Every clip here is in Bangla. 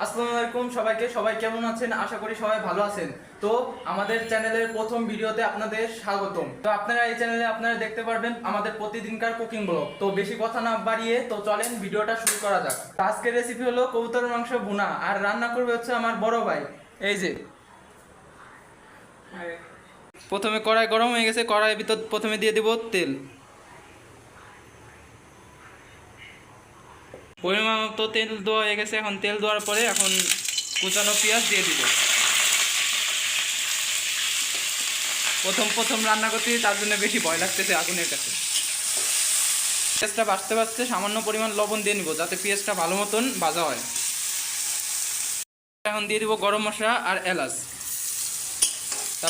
আসসালামু আলাইকুম সবাইকে। সবাই কেমন আছেন? আশা করি সবাই ভালো আছেন। তো আমাদের চ্যানেলের প্রথম ভিডিওতে আপনাদের স্বাগতম। তো আপনারা এই চ্যানেলে আপনারা দেখতে পারবেন আমাদের প্রতিদিনকার কুকিং ব্লগ। তো বেশি কথা না বাড়িয়ে তো চলেন ভিডিওটা শুরু করা যাক। আজকের রেসিপি হলো কবুতরের মাংস ভুনা, আর রান্না করবে হচ্ছে আমার বড় ভাই। এই যে প্রথমে কড়াই গরম হয়ে গেছে, কড়াইয়ের ভিতর প্রথমে দিয়ে দেব তেল। পরিমাণ মতো তেল দেওয়া হয়ে গেছে। এখন তেল দেওয়ার পরে এখন কুচানো পেঁয়াজ দিয়ে দিব। প্রথম রান্না করতে তার জন্য বেশি ভয় লাগতেছে আগুনের কাছে। পেঁয়াজটা ভাজতে ভাজতে সামান্য পরিমাণ লবণ দিয়ে নিব যাতে পেঁয়াজটা ভালো মতন ভাজা হয়। এখন দিয়ে দিব গরম মশলা আর এলাচ।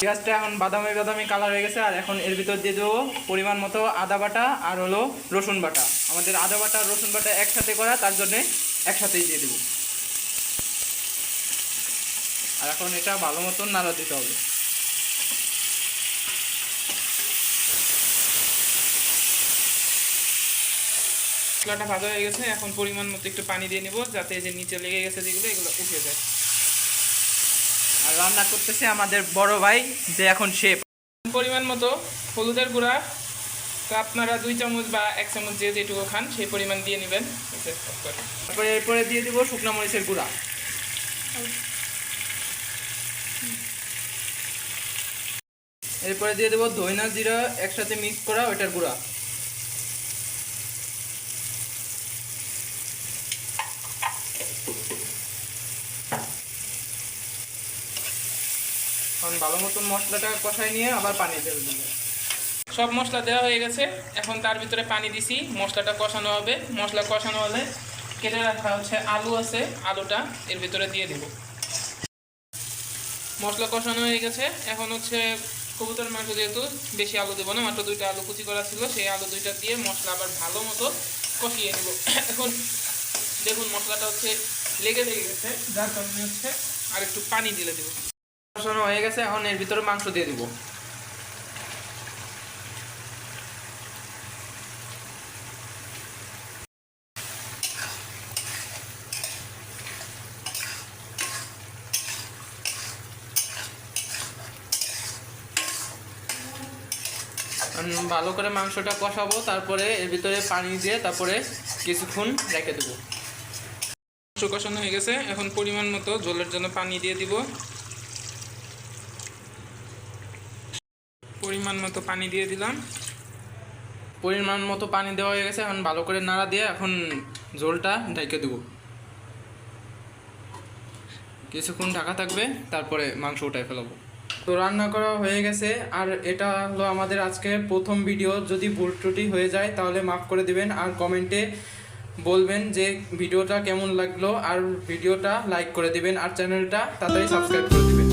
পেঁয়াজটা এখন বাদামি বাদামি কালার হয়ে গেছে, আর এখন এর ভিতর দিয়ে দেবো পরিমাণ মতো আদা বাটা আর হলো রসুন বাটা। আমাদের আদা বাটা আর রসুন বাটা একসাথে করা, তার জন্যে একসাথেই দিয়ে দেবো। আর এখন এটা ভালো মতন নাড়া দিতে হবে। মশলাটা ভাজা হয়ে গেছে, এখন পরিমাণ মতো একটু পানি দিয়ে নিব যাতে যে নিচে লেগে গেছে যেগুলো এগুলো উঠে যায়। আর রান্না করতেছে আমাদের বড় ভাই, যে এখন শেফ। পরিমাণ মতো হলুদের গুঁড়া, তো আপনারা 2 চামচ বা 1 চামচ যে যেটুকু খান সেই পরিমাণ দিয়ে নেবেন। তারপরে এরপরে দিয়ে দিব শুকনো মরিচের গুঁড়া। এরপরে দিয়ে দেবো ধইনা জিরা একসাথে মিক্স করা ওইটার গুঁড়া। এখন ভালো মতন মশলাটা কষাই নিয়ে আবার পানি দিয়ে দেবো। সব মশলা দেওয়া হয়ে গেছে, এখন তার ভিতরে পানি দিছি। মশলাটা কষানো হবে। মশলা কষানো হলে কেটে রাখা হচ্ছে আলু আছে, আলুটা এর ভিতরে দিয়ে দেব। মশলা কষানো হয়ে গেছে, এখন হচ্ছে কবুতর মাংস যেহেতু বেশি আলু দেবো না, মাত্র 2টা আলু কুচি করা ছিল, সেই আলু 2টা দিয়ে মশলা আবার ভালো মতো কষিয়ে নেব। এখন দেখুন মশলাটা হচ্ছে লেগে গেছে, যার কারণে হচ্ছে আর একটু পানি দিলে দেবো। কষানো হয়ে গেছে, এখন এর ভিতরে মাংস দিয়ে দেবো। ভালো করে মাংসটা কষাবো, তারপরে এর ভিতরে পানি দিয়ে তারপরে কিছুক্ষণ রেখে দেবো। মাংস কষানো হয়ে গেছে, এখন পরিমাণ মতো ঝোলের জন্য পানি দিয়ে দিব। পরিমাণ মতো পানি দিয়ে দিলাম। পরিমাণ মতো পানি দেওয়া হয়ে গেছে, এখন ভালো করে নাড়া দিয়ে এখন ঝোলটা ঢেকে দেবো। কিছুক্ষণ ঢাকা থাকবে, তারপরে মাংস উঠাই ফেলাবো। তো রান্না করা হয়ে গেছে, আর এটা হলো আমাদের আজকের প্রথম ভিডিও। যদি ভুল ত্রুটি হয়ে যায় তাহলে মাফ করে দিবেন, আর কমেন্টে বলবেন যে ভিডিওটা কেমন লাগলো, আর ভিডিওটা লাইক করে দিবেন, আর চ্যানেলটা তাড়াতাড়ি সাবস্ক্রাইব করে দিবেন।